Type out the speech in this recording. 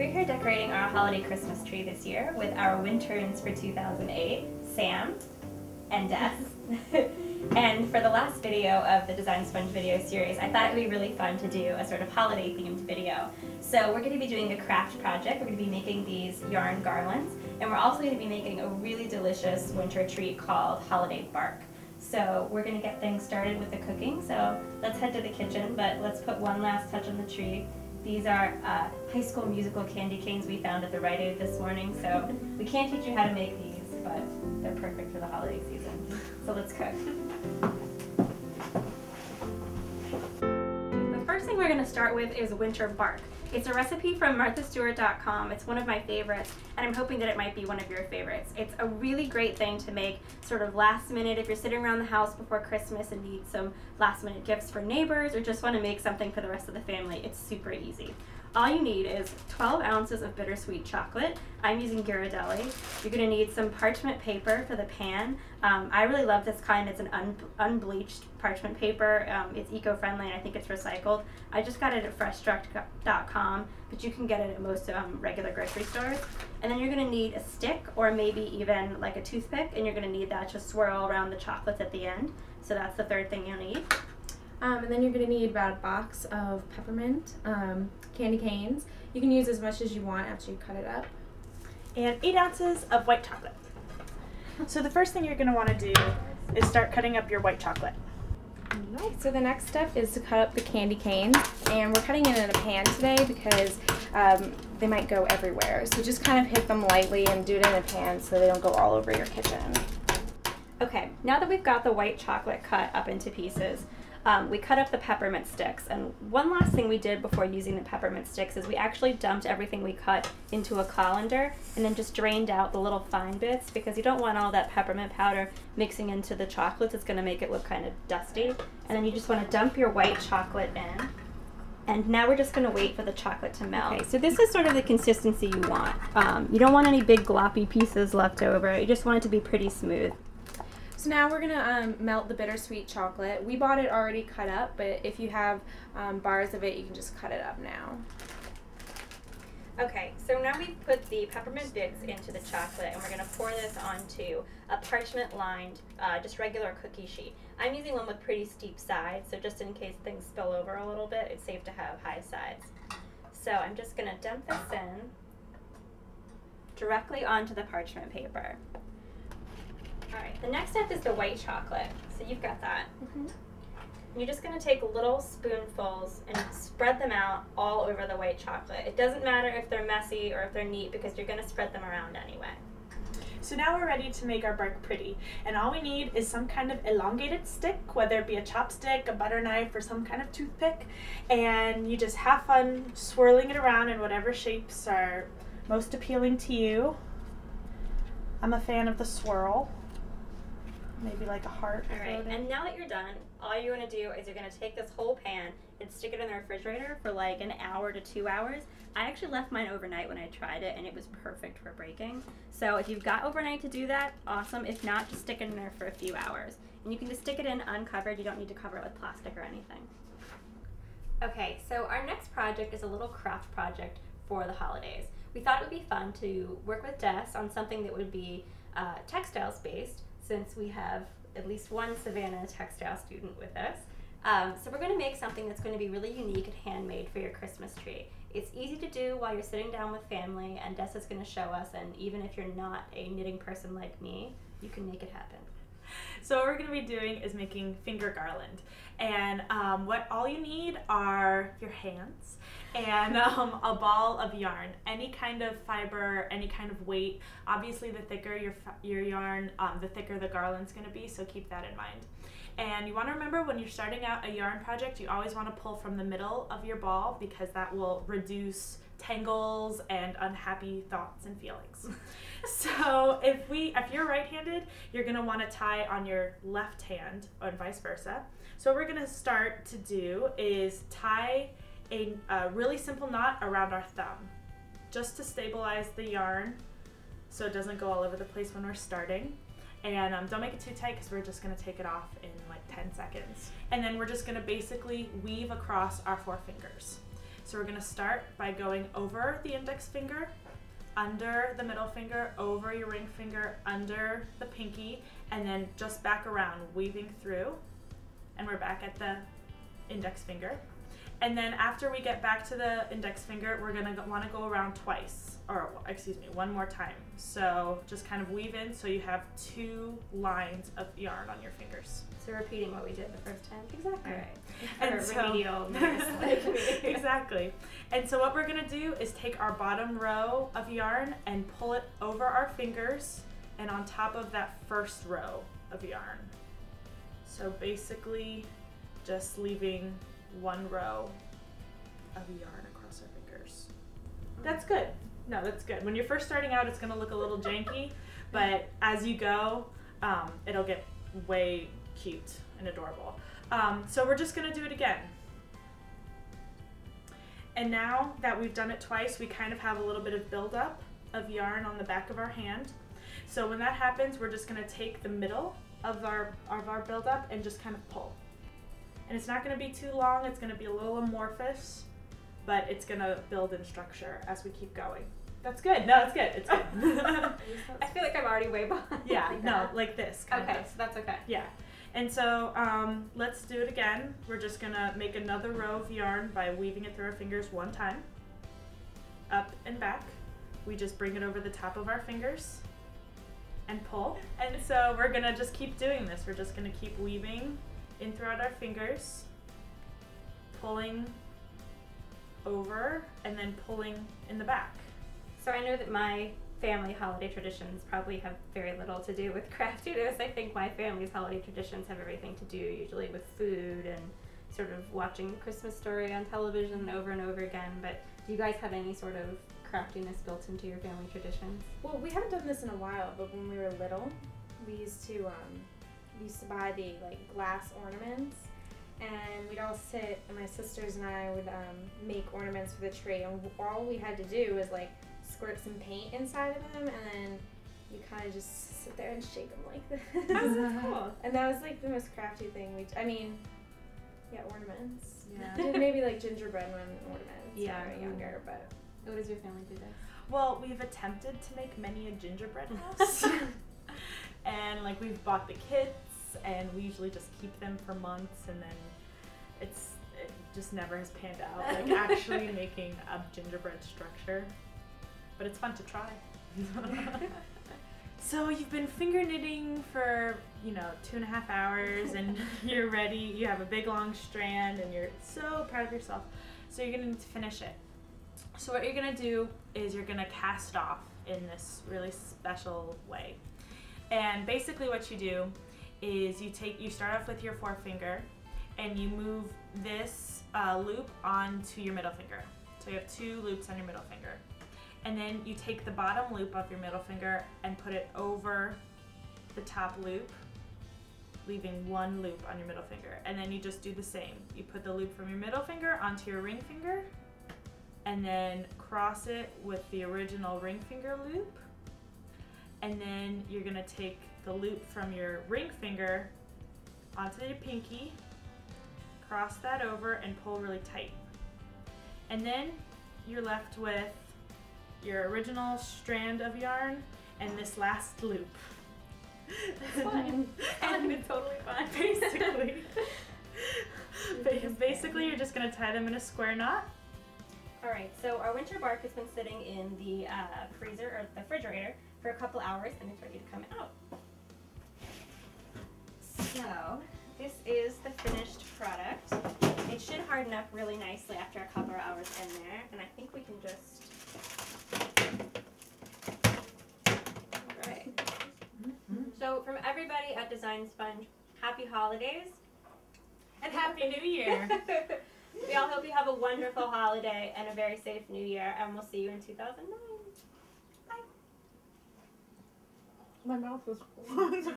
we're here decorating our holiday Christmas tree this year with our Winterns for 2008, Sam and Des. And for the last video of the Design Sponge video series, I thought it would be really fun to do a sort of holiday themed video. So we're going to be doing a craft project. We're going to be making these yarn garlands, and we're also going to be making a really delicious winter treat called holiday bark. So we're going to get things started with the cooking. So let's head to the kitchen, but let's put one last touch on the tree. These are High School Musical candy canes we found at the Rite Aid this morning. So we can't teach you how to make these, but they're perfect for the holiday season. So let's cook. The first thing we're going to start with is winter bark. It's a recipe from marthastewart.com. It's one of my favorites, and I'm hoping that it might be one of your favorites. It's a really great thing to make sort of last minute if you're sitting around the house before Christmas and need some last minute gifts for neighbors or just want to make something for the rest of the family. It's super easy. All you need is 12 ounces of bittersweet chocolate. I'm using Ghirardelli. You're going to need some parchment paper for the pan. I really love this kind. It's an unbleached parchment paper. It's eco-friendly and I think it's recycled. I just got it at freshstruck.com, but you can get it at most regular grocery stores. And then you're going to need a stick or maybe even like a toothpick, and you're going to need that to swirl around the chocolates at the end. So that's the third thing you'll need. And then you're going to need about a box of peppermint candy canes. You can use as much as you want after you cut it up. And 8 ounces of white chocolate. So the first thing you're going to want to do is start cutting up your white chocolate. Alright, so the next step is to cut up the candy canes, and we're cutting it in a pan today because they might go everywhere. So just kind of hit them lightly and do it in a pan so they don't go all over your kitchen. Okay, now that we've got the white chocolate cut up into pieces, we cut up the peppermint sticks, and one last thing we did before using the peppermint sticks is we actually dumped everything we cut into a colander and then just drained out the little fine bits because you don't want all that peppermint powder mixing into the chocolates. It's going to make it look kind of dusty. And then you just want to dump your white chocolate in. And now we're just going to wait for the chocolate to melt. Okay, so this is sort of the consistency you want. You don't want any big gloppy pieces left over. You just want it to be pretty smooth. So now we're going to melt the bittersweet chocolate. We bought it already cut up, but if you have bars of it, you can just cut it up now. Okay, so now we've put the peppermint bits into the chocolate, and we're going to pour this onto a parchment-lined, just regular cookie sheet. I'm using one with pretty steep sides, so just in case things spill over a little bit, it's safe to have high sides. So I'm just going to dump this in directly onto the parchment paper. Alright, the next step is the white chocolate. So you've got that. You're just going to take little spoonfuls and spread them out all over the white chocolate. It doesn't matter if they're messy or if they're neat because you're going to spread them around anyway. So now we're ready to make our bark pretty, and all we need is some kind of elongated stick, whether it be a chopstick, a butter knife, or some kind of toothpick, and you just have fun swirling it around in whatever shapes are most appealing to you. I'm a fan of the swirl. Maybe like a heart. Alright, and now that you're done, all you're going to do is you're going to take this whole pan and stick it in the refrigerator for like an hour to 2 hours. I actually left mine overnight when I tried it, and it was perfect for baking. So if you've got overnight to do that, awesome. If not, just stick it in there for a few hours. And you can just stick it in uncovered. You don't need to cover it with plastic or anything. Okay, so our next project is a little craft project for the holidays. We thought it would be fun to work with Des on something that would be textiles based, since we have at least one Savannah textile student with us. So we're going to make something that's going to be really unique and handmade for your Christmas tree. It's easy to do while you're sitting down with family, and Des is going to show us, and even if you're not a knitting person like me, you can make it happen. So what we're going to be doing is making finger garland, and what all you need are your hands and a ball of yarn, any kind of fiber, any kind of weight. Obviously the thicker your yarn, the thicker the garland's going to be, so keep that in mind. And you want to remember, when you're starting out a yarn project, you always want to pull from the middle of your ball because that will reduce tangles and unhappy thoughts and feelings. So if you're right-handed, you're going to want to tie on your left hand and vice versa. So what we're going to start to do is tie a really simple knot around our thumb just to stabilize the yarn so it doesn't go all over the place when we're starting. And don't make it too tight because we're just going to take it off in like 10 seconds. And then we're just going to basically weave across our 4 fingers. So we're going to start by going over the index finger, under the middle finger, over your ring finger, under the pinky, and then just back around, weaving through. And we're back at the index finger. And then after we get back to the index finger, we're gonna want to go around twice, or excuse me, one more time. So just kind of weave in so you have 2 lines of yarn on your fingers. So repeating what we did the first time. Exactly. All right. And Or so- remedial nurse like me. Exactly. And so what we're gonna do is take our bottom row of yarn and pull it over our fingers and on top of that first row of yarn. So basically just leaving 1 row of yarn across our fingers. That's good. No, that's good. When you're first starting out, it's gonna look a little janky, but as you go, it'll get way cute and adorable. So we're just gonna do it again. And now that we've done it twice, we kind of have a little bit of buildup of yarn on the back of our hand. So when that happens, we're just gonna take the middle of our buildup and just kind of pull. And it's not gonna be too long, it's gonna be a little amorphous, but it's gonna build in structure as we keep going. That's good. No, it's good. It's good. I feel like I'm already way behind. Yeah, like no, that. like this kind Okay, of. so that's okay. Yeah. And so let's do it again. We're just gonna make another row of yarn by weaving it through our fingers 1 time. Up and back. We just bring it over the top of our fingers and pull. And so we're gonna just keep doing this. We're just gonna keep weaving in throughout our fingers, pulling over, and then pulling in the back. So I know that my family holiday traditions probably have very little to do with craftiness. I think my family's holiday traditions have everything to do usually with food and sort of watching Christmas Story on television over and over again. But do you guys have any sort of craftiness built into your family traditions? Well, we haven't done this in a while, but when we were little, we used to buy the like glass ornaments, and we'd all sit, and my sisters and I would make ornaments for the tree, and all we had to do was like squirt some paint inside of them, and then you kind of just sit there and shake them like this. That's cool. And that was like the most crafty thing ornaments. Yeah. We did maybe like gingerbread man ornaments when Yeah. we were younger, but What does your family do this? Well, we've attempted to make many a gingerbread house. And like we've bought the kits, and we usually just keep them for months, and then it just never has panned out, like actually making a gingerbread structure. But it's fun to try. So you've been finger knitting for 2.5 hours, and you're ready. You have a big long strand, and you're so proud of yourself. So you're gonna need to finish it. So what you're gonna do is you're gonna cast off in this really special way. And basically what you do is you start off with your forefinger, and you move this loop onto your middle finger. So you have 2 loops on your middle finger. And then you take the bottom loop of your middle finger and put it over the top loop, leaving 1 loop on your middle finger. And then you just do the same. You put the loop from your middle finger onto your ring finger, and then cross it with the original ring finger loop. And then you're gonna take the loop from your ring finger onto your pinky, cross that over, and pull really tight. And then you're left with your original strand of yarn and this last loop. It's fun. And It's totally fun. Basically, you're just gonna tie them in a square knot. All right, so our winter bark has been sitting in the freezer or the refrigerator for a couple hours, and it's ready to come out. So this is the finished product. It should harden up really nicely after a couple of hours in there, and I think we can just. All right. So from everybody at Design Sponge, happy holidays. And Happy New Year! We all hope you have a wonderful holiday and a very safe new year, and we'll see you in 2009. my mouth was full.